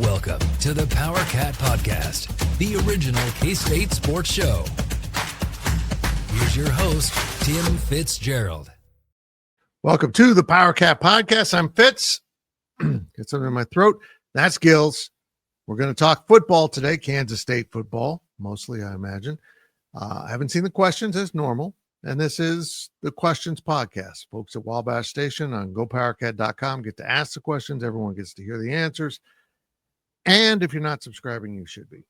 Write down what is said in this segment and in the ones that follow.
Welcome to the PowerCat Podcast, the original K-State sports show. Here's your host, Tim Fitzgerald. Welcome to the PowerCat Podcast. I'm Fitz. Get something in my throat. That's Gills. We're going to talk football today, Kansas State football, mostly, I imagine. I haven't seen the questions as normal, and this is the Questions Podcast. Folks at Wabash Station on GoPowercat.com get to ask the questions. Everyone gets to hear the answers. And if you're not subscribing, you should be.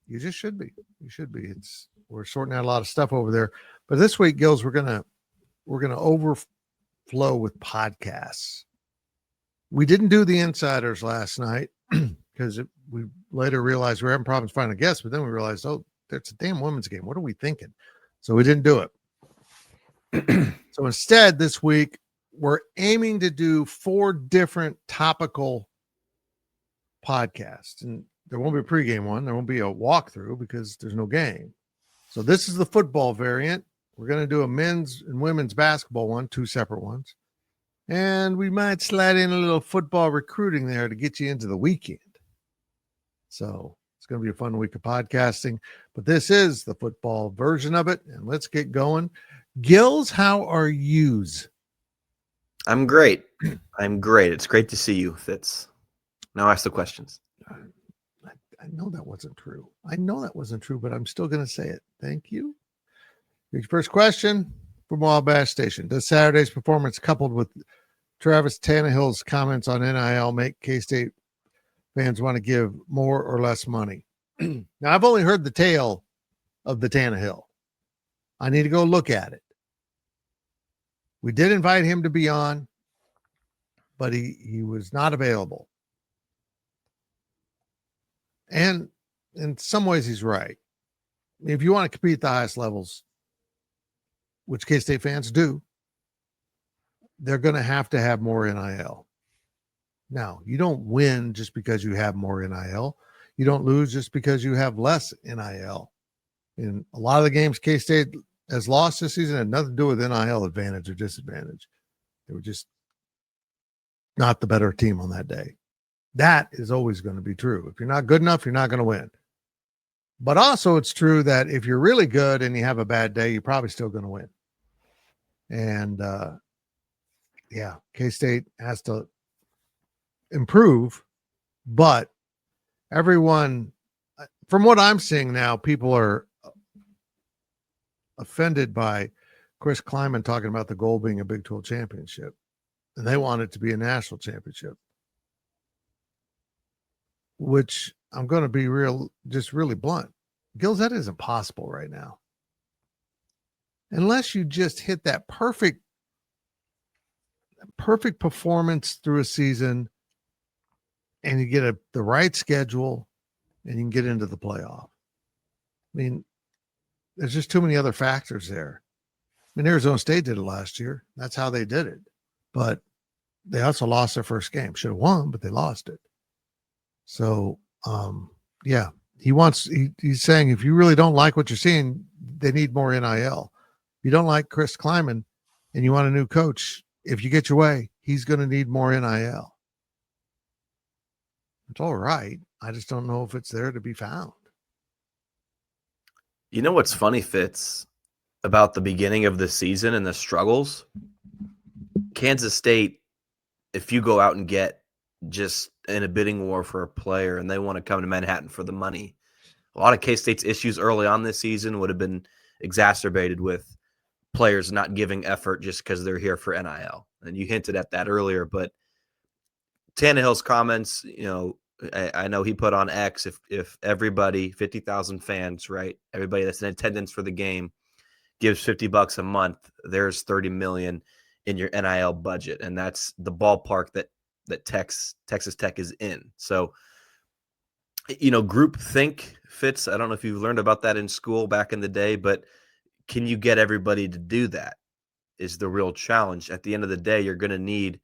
You just should be. You should be. We're sorting out a lot of stuff over there. But this week, Gills, we're gonna overflow with podcasts. We didn't do the insiders last night because we later realized we were having problems finding guests, but then we realized, oh, it's a damn women's game. What are we thinking? So we didn't do it. So instead, this week, we're aiming to do 4 different topical podcasts. And there won't be a pregame one. There won't be a walkthrough because there's no game. So this is the football variant. We're going to do a men's and women's basketball one, 2 separate ones. And we might slide in a little football recruiting there to get you into the weekend. So it's going to be a fun week of podcasting. But this is the football version of it. And let's get going. Gills, how are yous? I'm great. I'm great. It's great to see you, Fitz. Now ask the questions. I know that wasn't true. But I'm still going to say it. Thank you. Your first question from Wabash Station. Does Saturday's performance coupled with Travis Tannehill's comments on NIL make K-State fans want to give more or less money? Now, I've only heard the tale of the Tannehill. I need to go look at it. We did invite him to be on, but he was not available. And in some ways, he's right. If you want to compete at the highest levels, which K-State fans do, they're going to have more NIL. Now, you don't win just because you have more NIL. You don't lose just because you have less NIL. In a lot of the games K-State has lost this season had nothing to do with NIL advantage or disadvantage. They were just not the better team on that day. That is always going to be true. If you're not good enough, you're not going to win. But also it's true that if you're really good and you have a bad day, you're probably still going to win. And K-State has to improve, but everyone, from what I'm seeing now, people are offended by Chris Kleiman talking about the goal being a Big 12 championship, and they want it to be a national championship. Which I'm going to be really blunt. Gills, that isn't possible right now. Unless you just hit that perfect performance through a season and you get the right schedule and you can get into the playoff. I mean, there's just too many other factors there. I mean, Arizona State did it last year. That's how they did it. But they also lost their first game. Should have won, but they lost it. So, he's saying if you really don't like what you're seeing, they need more NIL. If you don't like Chris Kleiman and you want a new coach, if you get your way, he's going to need more NIL. It's all right. I just don't know if it's there to be found. You know what's funny, Fitz, about the beginning of the season and the struggles? Kansas State, if you go out and get just in a bidding war for a player and they want to come to Manhattan for the money, a lot of K-State's issues early on this season would have been exacerbated with players not giving effort just because they're here for NIL. And you hinted at that earlier, but Tannehill's comments, I know he put on X, if everybody, 50,000 fans, right, everybody that's in attendance for the game gives $50 a month, there's $30 million in your NIL budget. And that's the ballpark that Texas Tech is in. So, group think, Fitz, I don't know if you've learned about that in school back in the day, but can you get everybody to do that is the real challenge. At the end of the day, you're going to need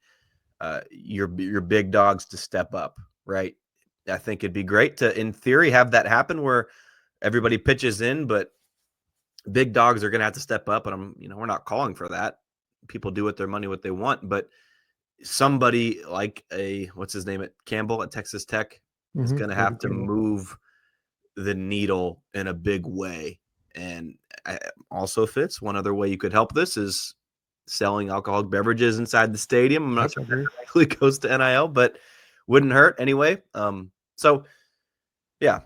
your big dogs to step up, right? I think it'd be great to, in theory, have that happen where everybody pitches in, but big dogs are going to have to step up. And we're not calling for that. People do with their money what they want, but somebody like what's his name at Campbell at Texas Tech, is going to have to 30 cable. move the needle in a big way. And also, Fitz, one other way you could help this is selling alcoholic beverages inside the stadium. I'm not sure if that directly goes to NIL, but wouldn't hurt anyway. So, yeah,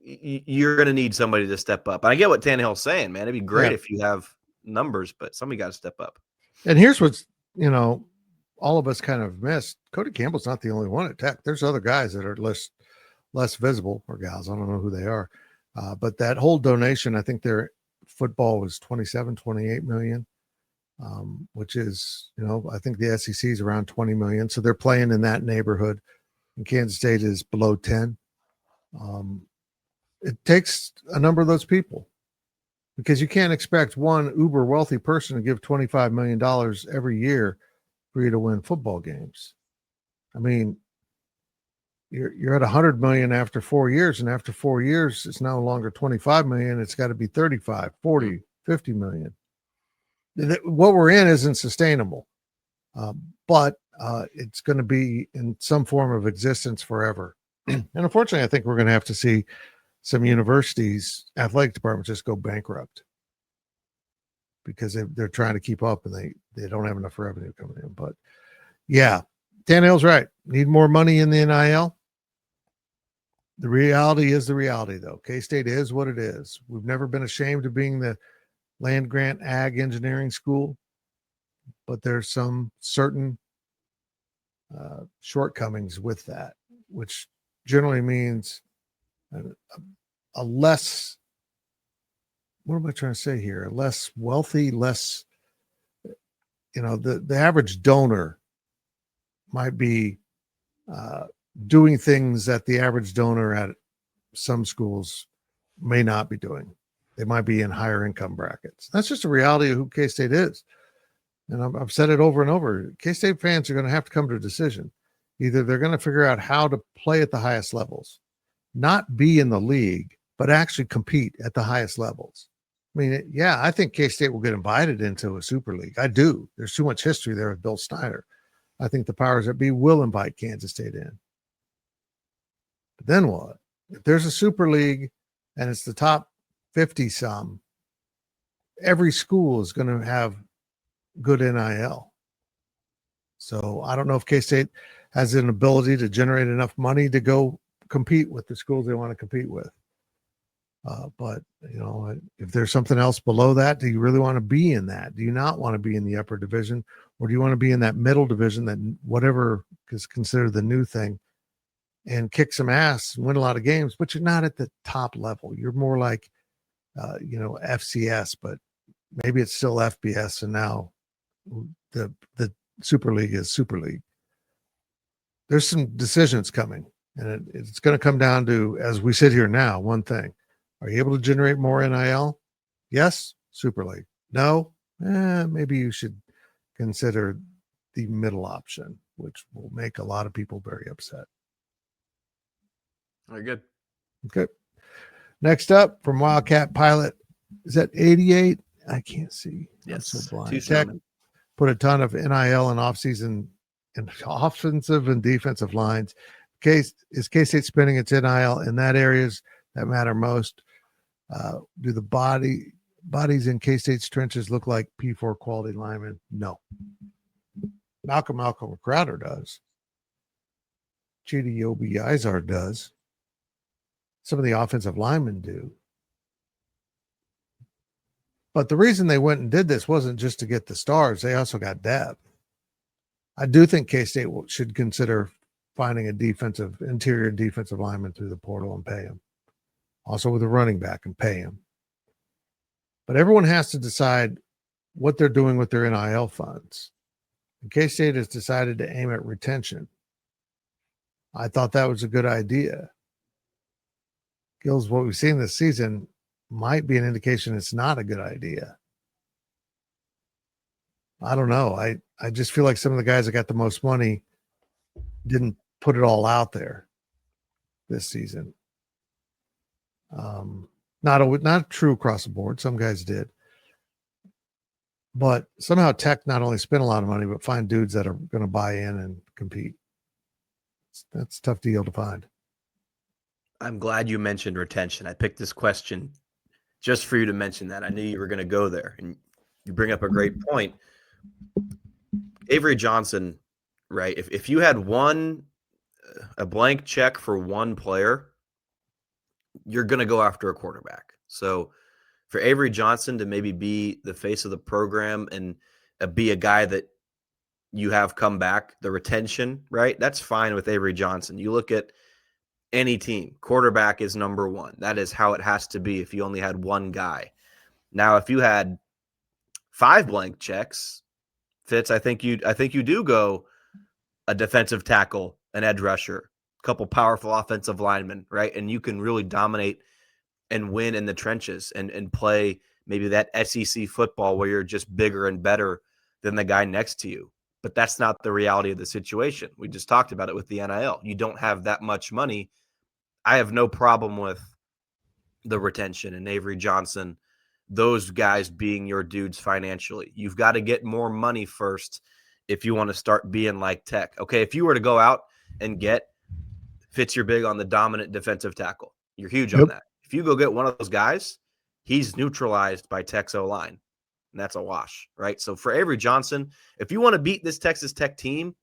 you're going to need somebody to step up. And I get what Tannehill's saying, man. It'd be great if you have numbers, but somebody got to step up. And here's what's, all of us kind of missed. Cody Campbell's not the only one at Tech. There's other guys that are less visible, or gals. I don't know who they are. But that whole donation, I think their football was 27, 28 million, which is, I think the SEC is around 20 million. So they're playing in that neighborhood. And Kansas State is below 10. It takes a number of those people, because you can't expect one uber wealthy person to give $25 million every year for you to win football games. I mean, you're at 100 million after 4 years, and after 4 years, it's no longer 25 million. It's got to be 35, 40, 50 million. What we're in isn't sustainable, but it's going to be in some form of existence forever. And unfortunately, I think we're going to have to see some universities' athletic departments just go bankrupt because they're trying to keep up and they don't have enough revenue coming in. But yeah, Tannehill's right. Need more money in the NIL. The reality is the reality, though. K-State is what it is. We've never been ashamed of being the land grant ag engineering school, but there's some certain shortcomings with that, which generally means a less, what am I trying to say here? A less wealthy, less, the average donor might be doing things that the average donor at some schools may not be doing. They might be in higher income brackets. That's just a reality of who K-State is. And I've said it over and over. K-State fans are going to have to come to a decision. Either they're going to figure out how to play at the highest levels, not be in the league, but actually compete at the highest levels. I mean, I think K-State will get invited into a super league. I do. There's too much history there with Bill Snyder. I think the powers that be will invite Kansas State in. But then what? If there's a super league and it's the top 50 some, every school is going to have good NIL. So I don't know if K-State has an ability to generate enough money to go compete with the schools they want to compete with. But, if there's something else below that, do you really want to be in that? Do you not want to be in the upper division, or do you want to be in that middle division, that whatever is considered the new thing, and kick some ass and win a lot of games, but you're not at the top level. You're more like, FCS, but maybe it's still FBS. And now the Super League is Super League. There's some decisions coming, and it's going to come down to, as we sit here now, one thing. Are you able to generate more NIL? Yes, Super League. No, maybe you should consider the middle option, which will make a lot of people very upset. Very good. Okay. Next up from Wildcat Pilot, is that 88? I can't see. Yes. I'm so blind. Tech put a ton of NIL and offseason and offensive and defensive lines. Is K-State spending its NIL in that areas that matter most? Do the bodies in K-State's trenches look like P4 quality linemen? No. Malcolm Crowder does. Chidi Izard does. Some of the offensive linemen do. But the reason they went and did this wasn't just to get the stars. They also got depth. I do think K-State should consider finding interior defensive lineman through the portal and pay him. Also with a running back and pay him. But everyone has to decide what they're doing with their NIL funds. And K-State has decided to aim at retention. I thought that was a good idea. Gills, what we've seen this season might be an indication it's not a good idea. I don't know. I just feel like some of the guys that got the most money didn't put it all out there this season. Not true across the board. Some guys did. But somehow Tech not only spent a lot of money, but find dudes that are going to buy in and compete. That's a tough deal to find. I'm glad you mentioned retention. I picked this question just for you to mention that. I knew you were going to go there, and you bring up a great point. Avery Johnson, right? If you had a blank check for one player, you're going to go after a quarterback. So for Avery Johnson to maybe be the face of the program and be a guy that you have come back, the retention, right? That's fine with Avery Johnson. You look at any team, quarterback is number one. That is how it has to be if you only had one guy. Now, if you had 5 blank checks, Fitz, I think you do go a defensive tackle, an edge rusher, a couple powerful offensive linemen, right? And you can really dominate and win in the trenches and play maybe that SEC football where you're just bigger and better than the guy next to you. But that's not the reality of the situation. We just talked about it with the NIL. You don't have that much money. I have no problem with the retention and Avery Johnson, those guys being your dudes financially. You've got to get more money first if you want to start being like Tech. Okay, if you were to go out and get Fitz, you're big on the dominant defensive tackle. You're huge on that. If you go get one of those guys, he's neutralized by Tech's O-line, and that's a wash, right? So for Avery Johnson, if you want to beat this Texas Tech team,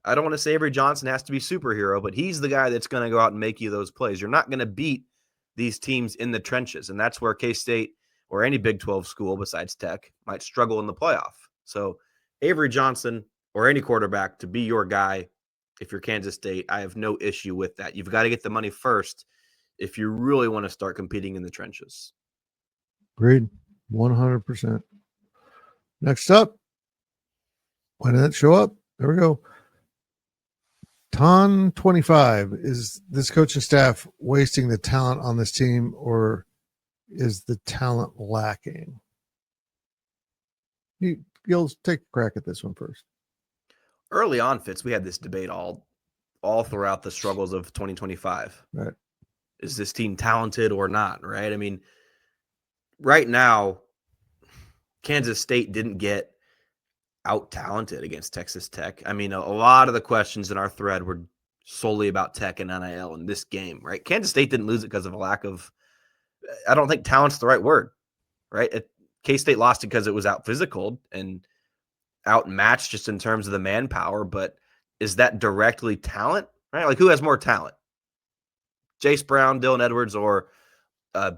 I don't want to say Avery Johnson has to be superhero, but he's the guy that's going to go out and make you those plays. You're not going to beat these teams in the trenches, and that's where K-State or any Big 12 school besides Tech might struggle in the playoff. So Avery Johnson or any quarterback to be your guy if you're Kansas State, I have no issue with that. You've got to get the money first if you really want to start competing in the trenches. Agreed. 100%. Next up, why didn't it show up? There we go. Ton 25. Is this coaching staff wasting the talent on this team, or is the talent lacking? You'll take a crack at this one first. Early on, Fitz, we had this debate all throughout the struggles of 2025. Right. Is this team talented or not, right? I mean, right now, Kansas State didn't get out-talented against Texas Tech. I mean, a lot of the questions in our thread were solely about Tech and NIL in this game, right? Kansas State didn't lose it because of a lack of – I don't think talent's the right word, right? K-State lost it because it was out-physicaled and outmatched just in terms of the manpower, but is that directly talent, right? Like, who has more talent? Jace Brown, Dylan Edwards, or a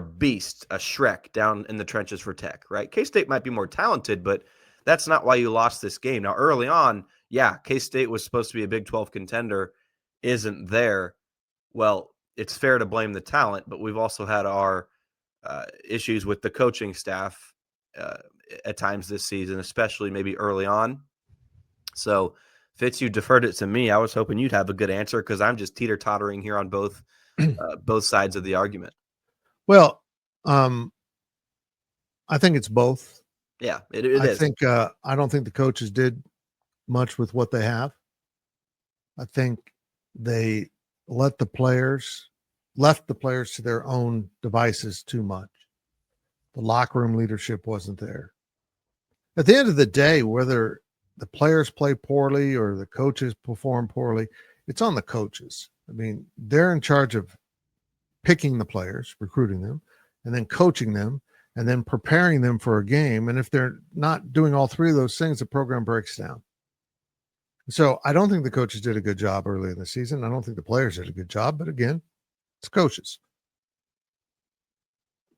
beast, a Shrek down in the trenches for Tech, right? K-State might be more talented, but that's not why you lost this game. Now, early on, yeah, K-State was supposed to be a Big 12 contender, isn't there. Well, it's fair to blame the talent, but we've also had our issues with the coaching staff at times this season, especially maybe early on. So, Fitz, you deferred it to me. I was hoping you'd have a good answer because I'm just teeter-tottering here on both sides of the argument. Well, I think it's both. Yeah, it is. I don't think the coaches did much with what they have. I think they left the players to their own devices too much. The locker room leadership wasn't there. At the end of the day, whether the players play poorly or the coaches perform poorly, it's on the coaches. I mean, they're in charge of picking the players, recruiting them, and then coaching them, and then preparing them for a game. And if they're not doing all three of those things, the program breaks down. So I don't think the coaches did a good job early in the season. I don't think the players did a good job, but again, it's coaches.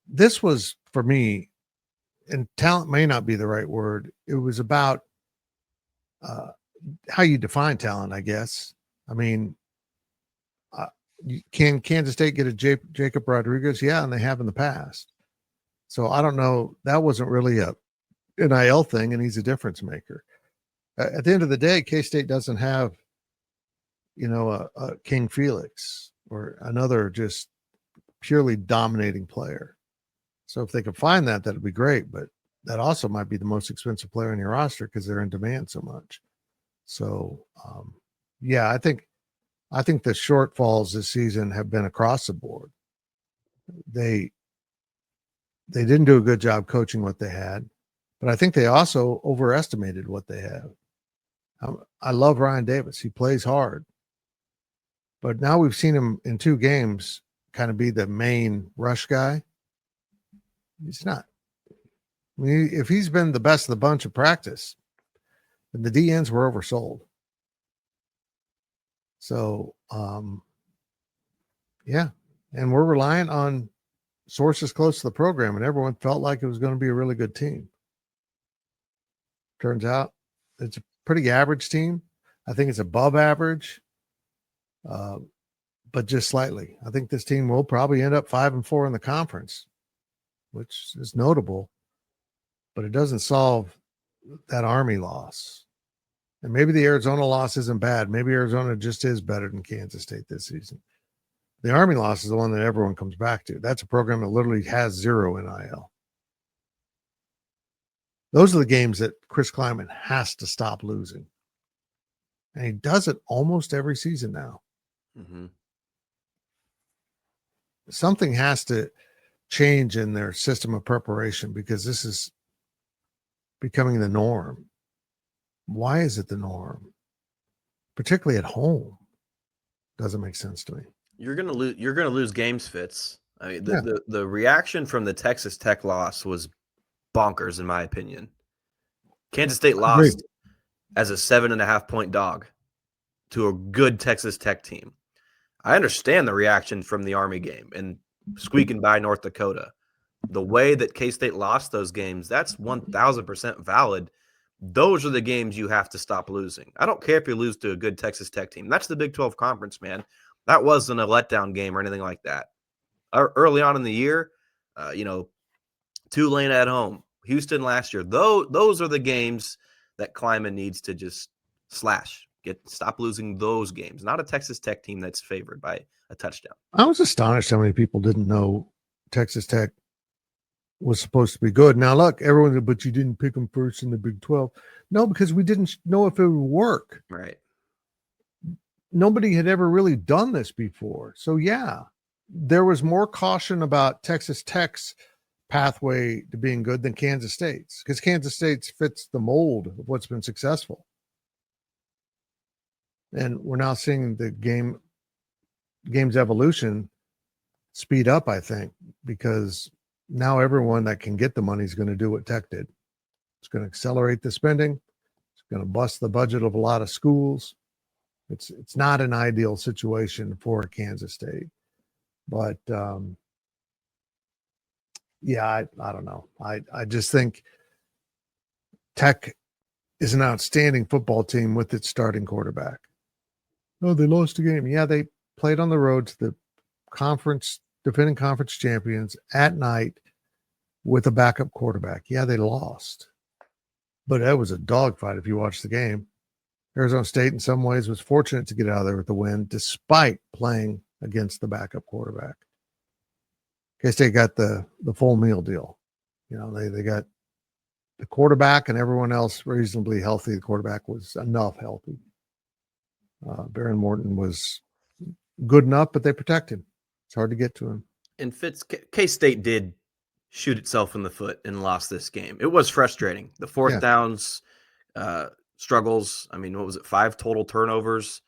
This was, for me, and talent may not be the right word, it was about how you define talent, I guess. I mean, can Kansas State get a Jacob Rodriguez? Yeah, and they have in the past. So I don't know. That wasn't really a NIL thing, and he's a difference maker. At the end of the day, K-State doesn't have, a King Felix or another just purely dominating player. So if they could find that, that'd be great. But that also might be the most expensive player in your roster because they're in demand so much. So, yeah, I think the shortfalls this season have been across the board. They didn't do a good job coaching what they had, but I think they also overestimated what they have. I love Ryan Davis. He plays hard. But now we've seen him in 2 games kind of be the main rush guy. He's not. I mean, if he's been the best of the bunch of practice, then the DNs were oversold. So, yeah. And we're relying on sources close to the program, and everyone felt like it was going to be a really good team. Turns out it's a pretty average team. I think it's above average, but just slightly. I think this team will probably end up 5-4 in the conference, which is notable, but it doesn't solve that Army loss. And maybe the Arizona loss isn't bad. Maybe Arizona just is better than Kansas State this season. The Army loss is the one that everyone comes back to. That's a program that literally has 0 NIL. Those are the games that Chris Kleiman has to stop losing. And he does it almost every season now. Mm-hmm. Something has to change in their system of preparation because this is becoming the norm. Why is it the norm? Particularly at home. Doesn't make sense to me. You're gonna lose games, Fitz. I mean, the reaction from the Texas Tech loss was bonkers, in my opinion. Kansas State lost as a 7.5-point dog to a good Texas Tech team. I understand the reaction from the Army game and squeaking by North Dakota. The way that K-State lost those games, that's 1,000% valid. Those are the games you have to stop losing. I don't care if you lose to a good Texas Tech team. That's the Big 12 Conference, man. That wasn't a letdown game or anything like that. Early on in the year, Tulane at home, Houston last year. Those are the games that Kleiman needs to just slash. Stop losing those games. Not a Texas Tech team that's favored by a touchdown. I was astonished how many people didn't know Texas Tech was supposed to be good. Now, look, everyone said, but you didn't pick them first in the Big 12. No, because we didn't know if it would work. Right. Nobody had ever really done this before. So, yeah, there was more caution about Texas Tech's pathway to being good than Kansas State's, because Kansas State's fits the mold of what's been successful. And we're now seeing the game's evolution speed up, I think, because now everyone that can get the money is going to do what Tech did. It's going to accelerate the spending. It's going to bust the budget of a lot of schools. It's not an ideal situation for Kansas State. But, yeah, I don't know. I just think Tech is an outstanding football team with its starting quarterback. Oh, they lost a game. Yeah, they played on the road to the defending conference champions at night with a backup quarterback. Yeah, they lost. But that was a dogfight if you watch the game. Arizona State, in some ways, was fortunate to get out of there with the win, despite playing against the backup quarterback. K-State got the full meal deal. They got the quarterback and everyone else reasonably healthy. The quarterback was enough healthy. Baron Morton was good enough, but they protect him. It's hard to get to him. And K-State did shoot itself in the foot and lost this game. It was frustrating. The fourth downs, struggles. I mean, what was it? 5 total turnovers.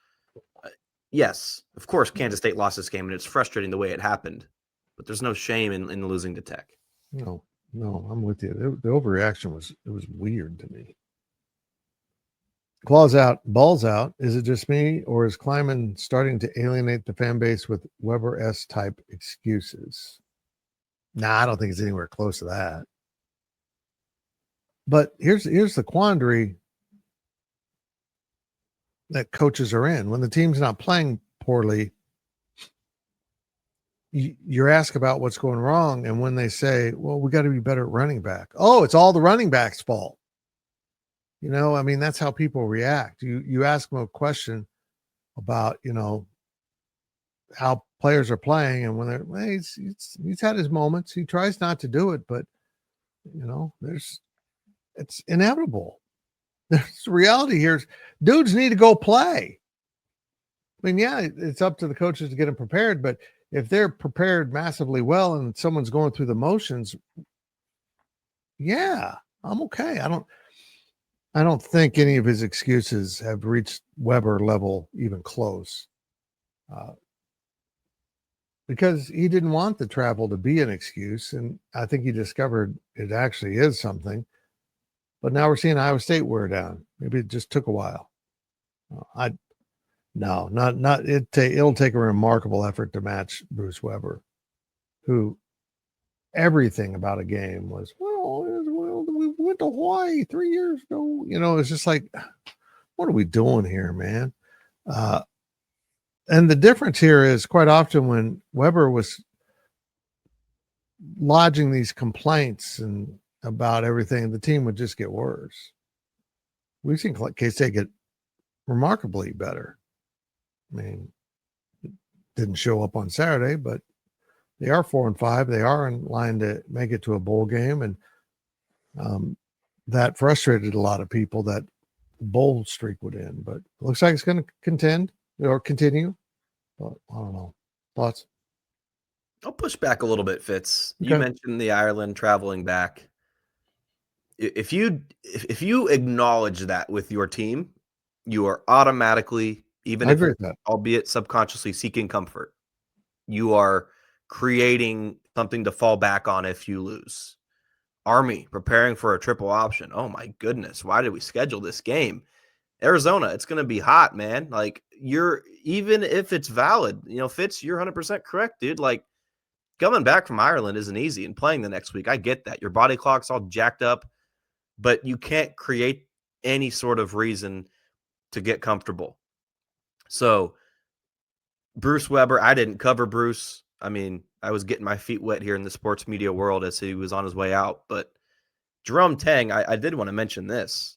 Yes, of course, Kansas State lost this game, and it's frustrating the way it happened. But there's no shame in losing to Tech. No, I'm with you. The overreaction was weird to me. Claws out, balls out. Is it just me, or is Kleiman starting to alienate the fan base with Weber-S type excuses? Nah, I don't think it's anywhere close to that. But here's the quandary that coaches are in. When the team's not playing poorly, you're asked about what's going wrong, and when they say, well, we got to be better at running back. Oh, it's all the running back's fault. I mean, that's how people react. You ask them a question about, how players are playing, and when he's had his moments. He tries not to do it, but it's inevitable. There's reality here. Dudes need to go play. I mean, yeah, it's up to the coaches to get them prepared, but if they're prepared massively well and someone's going through the motions, yeah, I'm okay. I don't think any of his excuses have reached Weber level even close. Because he didn't want the travel to be an excuse, and I think he discovered it actually is something. But now we're seeing Iowa State wear down. Maybe it just took a while. It'll take a remarkable effort to match Bruce Weber, who everything about a game was, well, we went to Hawaii 3 years ago. It's just like, what are we doing here, man? And the difference here is quite often when Weber was lodging these complaints and about everything, the team would just get worse. We've seen K-State get remarkably better. I mean, it didn't show up on Saturday, but they are 4-5. They are in line to make it to a bowl game, and that frustrated a lot of people that bowl streak would end. But it looks like it's going to contend or continue. But I don't know. Thoughts? I'll push back a little bit, Fitz. Okay. You mentioned the Ireland traveling back. If you acknowledge that with your team, you are automatically, even if albeit subconsciously, seeking comfort. You are creating something to fall back on if you lose. Army preparing for a triple option. Oh my goodness, why did we schedule this game? Arizona, it's going to be hot, man. Like, even if it's valid, Fitz, you're 100% correct, dude. Like, coming back from Ireland isn't easy, and playing the next week, I get that. Your body clock's all jacked up, but you can't create any sort of reason to get comfortable. So, Bruce Weber, I didn't cover Bruce. I mean, I was getting my feet wet here in the sports media world as he was on his way out. But Jerome Tang, I did want to mention this.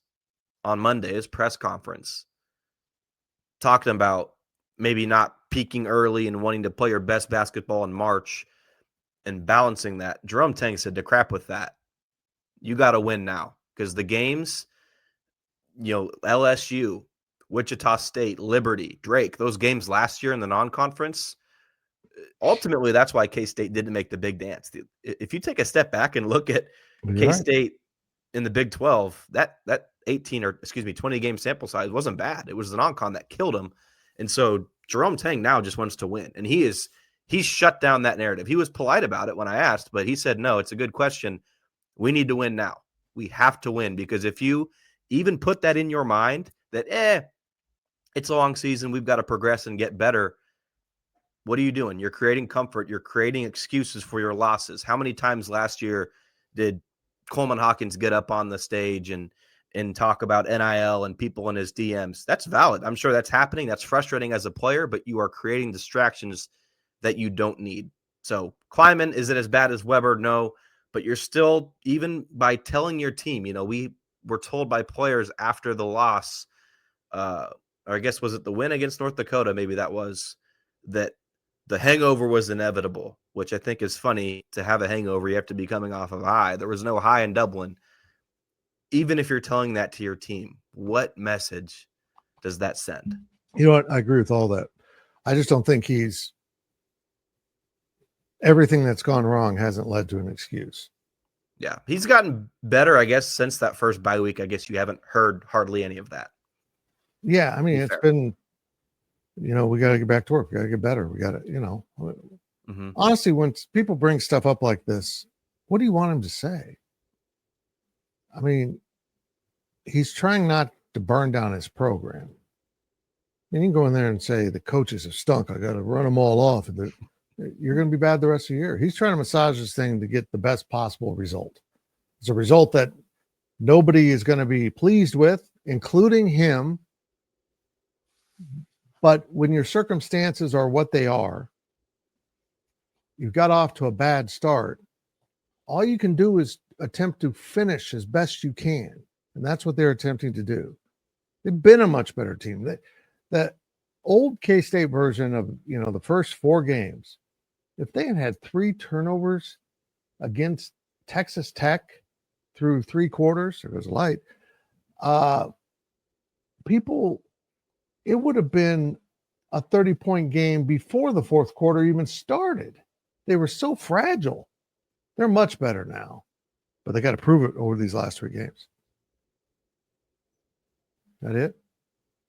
On Monday, his press conference, talking about maybe not peaking early and wanting to play your best basketball in March and balancing that. Jerome Tang said, to crap with that. You got to win now, because the games, LSU, Wichita State, Liberty, Drake, those games last year in the non-conference, ultimately that's why K-State didn't make the big dance. If you take a step back and look at K-State in the Big 12, that 20 game sample size wasn't bad. It was the non-con that killed him. And so Jerome Tang now just wants to win. And he's shut down that narrative. He was polite about it when I asked, but he said, no, it's a good question. We need to win now. We have to win, because if you even put that in your mind that, it's a long season, we've got to progress and get better, what are you doing? You're creating comfort. You're creating excuses for your losses. How many times last year did Coleman Hawkins get up on the stage and talk about NIL and people in his DMs? That's valid. I'm sure that's happening. That's frustrating as a player, but you are creating distractions that you don't need. So Kleiman, is it as bad as Weber? No, but you're still, even by telling your team, we were told by players after the loss, or I guess, was it the win against North Dakota? Maybe that was, that the hangover was inevitable, which I think is funny. To have a hangover, you have to be coming off of a high. There was no high in Dublin. Even if you're telling that to your team, what message does that send? You know what? I agree with all that. I just don't think everything that's gone wrong hasn't led to an excuse. Yeah. He's gotten better, I guess, since that first bye week. I guess you haven't heard hardly any of that. Yeah. I mean, it's been, we got to get back to work. We got to get better. We got to, honestly, when people bring stuff up like this, what do you want him to say? I mean, he's trying not to burn down his program. And you can go in there and say, the coaches have stunk. I got to run them all off. And you're going to be bad the rest of the year. He's trying to massage this thing to get the best possible result. It's a result that nobody is going to be pleased with, including him. But when your circumstances are what they are, you've got off to a bad start. All you can do is attempt to finish as best you can. And that's what they're attempting to do. They've been a much better team. That old K-State version of, the first 4 games, if they had 3 turnovers against Texas Tech through 3 quarters, it was light, it would have been a 30-point game before the fourth quarter even started. They were so fragile. They're much better now, but they got to prove it over these last 3 games. That it?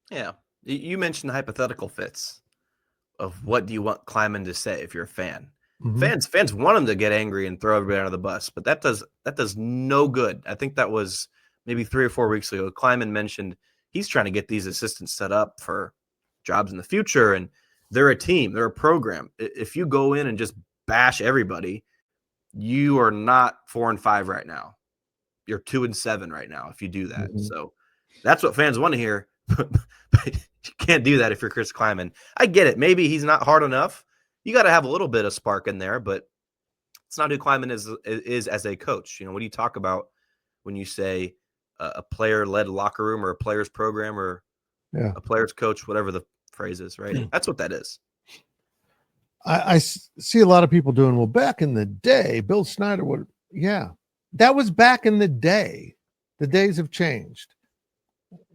Yeah. You mentioned hypothetical Fitz of what do you want Kleiman to say if you're a fan. Mhm. Fans want him to get angry and throw everybody under the bus, but that does no good. I think that was maybe 3 or 4 weeks ago. Kleiman mentioned he's trying to get these assistants set up for jobs in the future, and they're a team, they're a program. If you go in and just bash everybody, you are not 4-5 right now. You're 2-7 right now if you do that. Mhm. So that's what fans want to hear. But you can't do that if you're Chris Kleiman. I get it. Maybe he's not hard enough. You got to have a little bit of spark in there, but it's not who Kleiman is as a coach. You know, what do you talk about when you say a player-led locker room or a player's program or Yeah. a player's coach, whatever the phrase is, right? That's what that is. I see a lot of people doing, well, back in the day, Bill Snyder would, yeah, that was back in the day. The days have changed.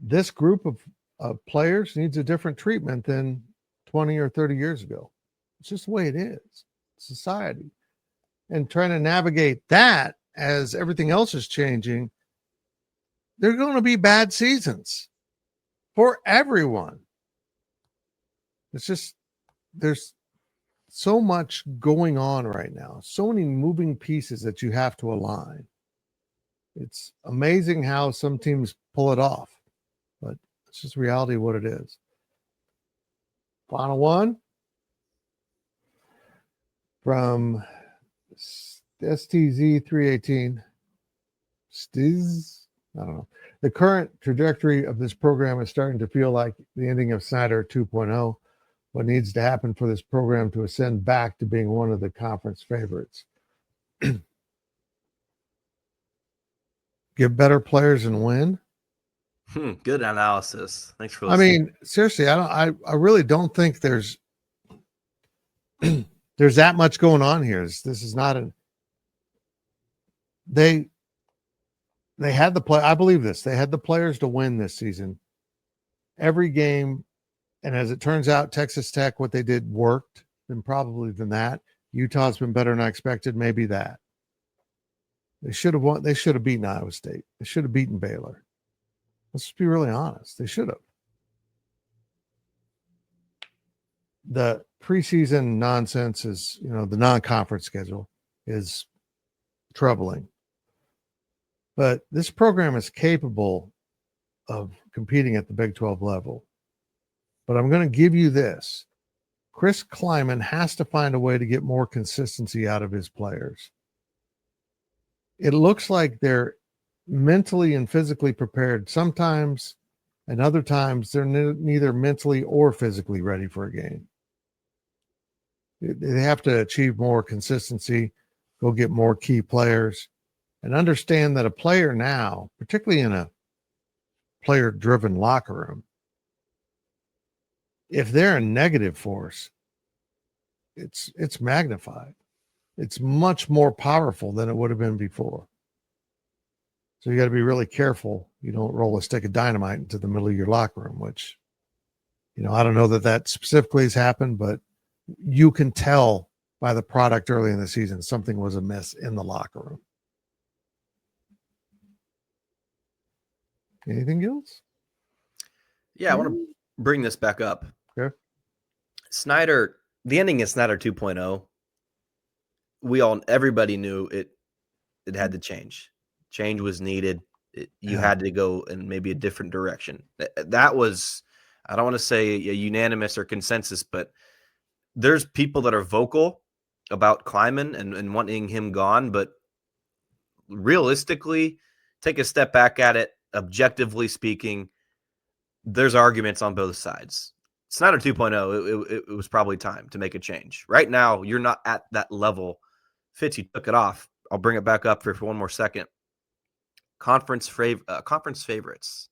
This group of players needs a different treatment than 20 or 30 years ago. It's just the way it is. Society. And trying to navigate that as everything else is changing, there are going to be bad seasons for everyone. It's just, there's so much going on right now, so many moving pieces that you have to align. It's amazing how some teams pull it off, but it's just reality of what it is. Final one from STZ318. Stiz? I don't know. The current trajectory of this program is starting to feel like the ending of Snyder 2.0. What needs to happen for this program to ascend back to being one of the conference favorites? Get better players and win. Good analysis. Thanks for I listening. mean, seriously, I really don't think there's there's that much going on here. This is not a they had the play. I believe this. They had the players to win this season. Every game, and as it turns out, Texas Tech, what they did worked, and probably than that. Utah's been better than I expected. Maybe that. They should have won. They should have beaten Iowa State. They should have beaten Baylor. Let's just be really honest. They should have. The preseason nonsense is, the non-conference schedule is troubling. But this program is capable of competing at the Big 12 level. But I'm going to give you this. Chris Kleiman has to find a way to get more consistency out of his players. It looks like they're mentally and physically prepared sometimes, and other times they're neither mentally or physically ready for a game. They have to achieve more consistency, go get more key players, and understand that a player now, particularly in a player-driven locker room, if they're a negative force, it's magnified. It's much more powerful than it would have been before. So you got to be really careful. You don't roll a stick of dynamite into the middle of your locker room, which, I don't know that specifically has happened, but you can tell by the product early in the season, something was amiss in the locker room. Anything else? Yeah, I want to bring this back up. Okay. Snyder, the ending is Snyder 2.0. Everybody knew it had to change. Change was needed. You had to go in maybe a different direction. That was, I don't want to say a unanimous or consensus, but there's people that are vocal about Kleiman and wanting him gone, but realistically, take a step back at it, objectively speaking, there's arguments on both sides. Snyder 2.0, it was probably time to make a change. Right now, you're not at that level. Fitz, you took it off. I'll bring it back up for one more second. Conference favorites.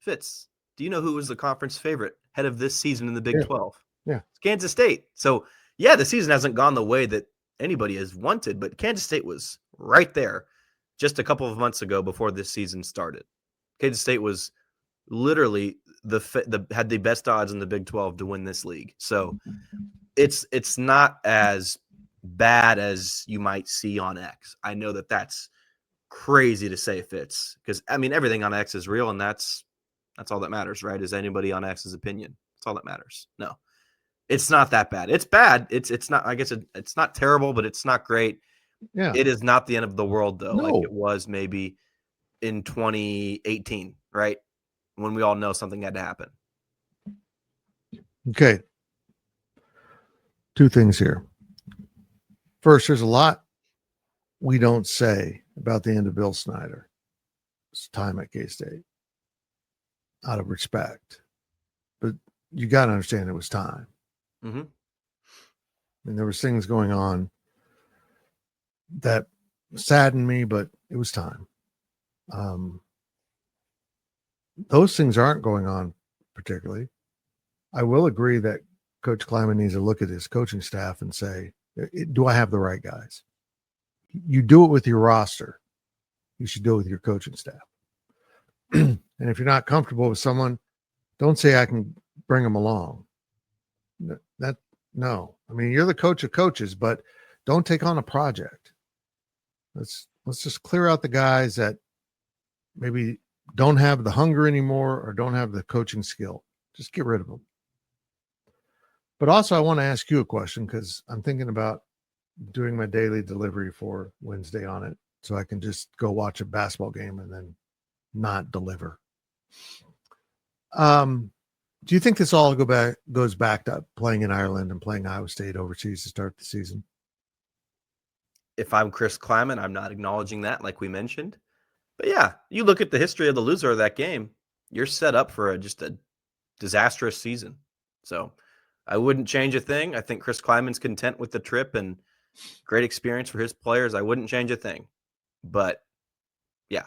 Fitz, do you know who was the conference favorite head of this season in the Big 12? Yeah. It's Kansas State. So, yeah, the season hasn't gone the way that anybody has wanted, but Kansas State was right there just a couple of months ago before this season started. Kansas State was literally had the best odds in the Big 12 to win this league. So it's not as bad as you might see on X. I know that that's crazy to say, Fitz, because I mean everything on X is real, and that's That's all that matters, right? Is anybody on X's opinion? That's all that matters. No, it's not that bad. It's bad. It's not, I guess it's not terrible, but it's not great. Yeah. It is not the end of the world, though, like No. it was maybe in 2018, right? When we all know something had to happen. Okay. Two things here. First, there's a lot we don't say about the end of Bill Snyder's time at K-State out of respect. But you got to understand it was time. Mm-hmm. And there was things going on that saddened me, but it was time. Those things aren't going on particularly. I will agree that Coach Kleiman needs to look at his coaching staff and say, do I have the right guys? You do it with your roster. You should do it with your coaching staff. And if you're not comfortable with someone, don't say I can bring them along. No. I mean, you're the coach of coaches, but don't take on a project. Let's just clear out the guys that maybe don't have the hunger anymore or don't have the coaching skill. Just get rid of them. But also, I want to ask you a question because I'm thinking about doing my daily delivery for Wednesday on it so I can just go watch a basketball game and then not deliver. Do you think this all goes back to playing in Ireland and playing Iowa State overseas to start the season? If I'm Chris Kleiman, I'm not acknowledging that, like we mentioned. But yeah, you look at the history of the loser of that game, you're set up for just a disastrous season. So I wouldn't change a thing. I think Chris Kleiman's content with the trip and great experience for his players. I wouldn't change a thing. But yeah.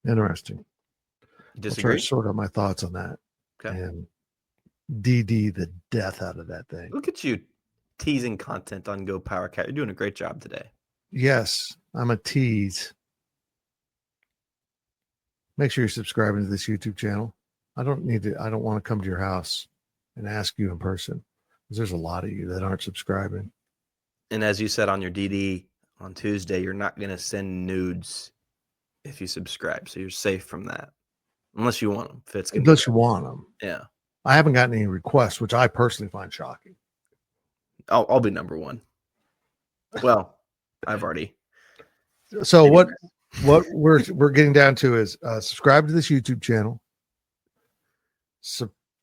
Interesting. Disagree? I'll try to sort out my thoughts on that. Okay. And DD the death out of that thing. Look at you teasing content on GoPowercat. You're doing a great job today. Yes, I'm a tease. Make sure you're subscribing to this YouTube channel. I don't want to come to your house and ask you in person because there's a lot of you that aren't subscribing. And as you said on your DD on Tuesday, you're not going to send nudes if you subscribe. So you're safe from that. Unless you want them. Unless you want them. Yeah. I haven't gotten any requests, which I personally find shocking. I'll be number one. Well, I've already. So what we're getting down to is subscribe to this YouTube channel.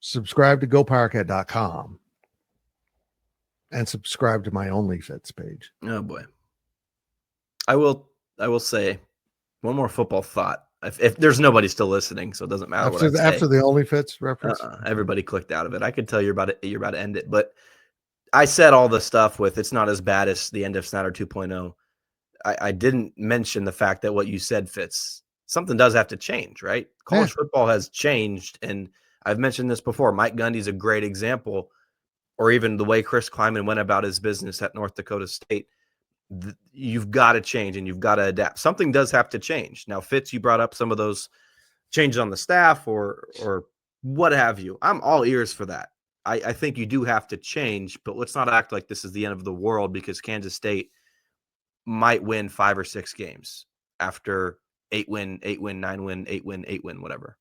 Subscribe to GoPowercat.com and subscribe to my OnlyFits page. Oh boy. I will say one more football thought. If there's nobody still listening, so it doesn't matter after the OnlyFits reference. Everybody clicked out of it. I could tell you're about to end it, but I said all the stuff with it's not as bad as the end of Snyder 2.0. I didn't mention the fact that what you said, Fitz. Something does have to change, right? College football has changed, and I've mentioned this before. Mike Gundy's a great example, or even the way Chris Kleiman went about his business at North Dakota State. You've got to change and you've got to adapt. Something does have to change. Now, Fitz, you brought up some of those changes on the staff or what have you. I'm all ears for that. I think you do have to change, but let's not act like this is the end of the world because Kansas State might win 5 or 6 games after 8-win, 9-win, 8-win, whatever.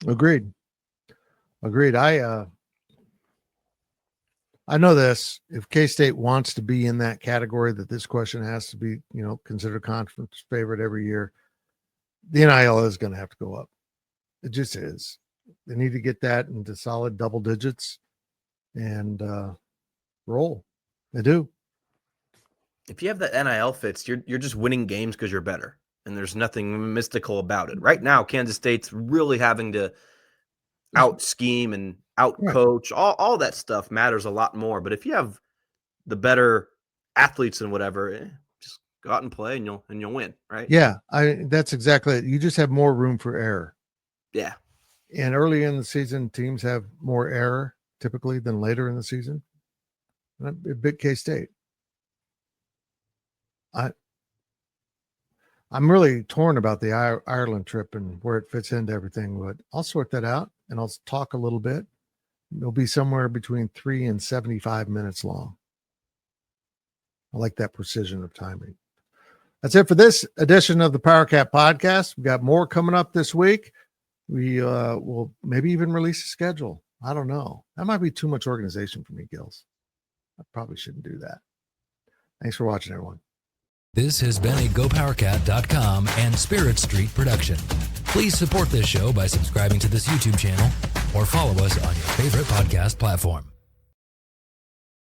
Agreed. I know this. If K-State wants to be in that category that this question has to be, considered conference favorite every year, the NIL is going to have to go up. It just is. They need to get that into solid double digits and roll. They do. If you have that NIL Fits, you're just winning games because you're better, and there's nothing mystical about it. Right now, Kansas State's really having to out scheme and out coach. All that stuff matters a lot more. But if you have the better athletes and whatever, just go out and play and you'll win, right? Yeah, that's exactly it. You just have more room for error. Yeah. And early in the season, teams have more error typically than later in the season. And a big K-State. I'm really torn about the Ireland trip and where it fits into everything, but I'll sort that out and I'll talk a little bit. It'll be somewhere between 3 and 75 minutes long. I like that precision of timing. That's it for this edition of the PowerCat Podcast. We've got more coming up this week. We will maybe even release a schedule. I don't know. That might be too much organization for me, Gills. I probably shouldn't do that. Thanks for watching, everyone. This has been a GoPowercat.com and Spirit Street production. Please support this show by subscribing to this YouTube channel or follow us on your favorite podcast platform.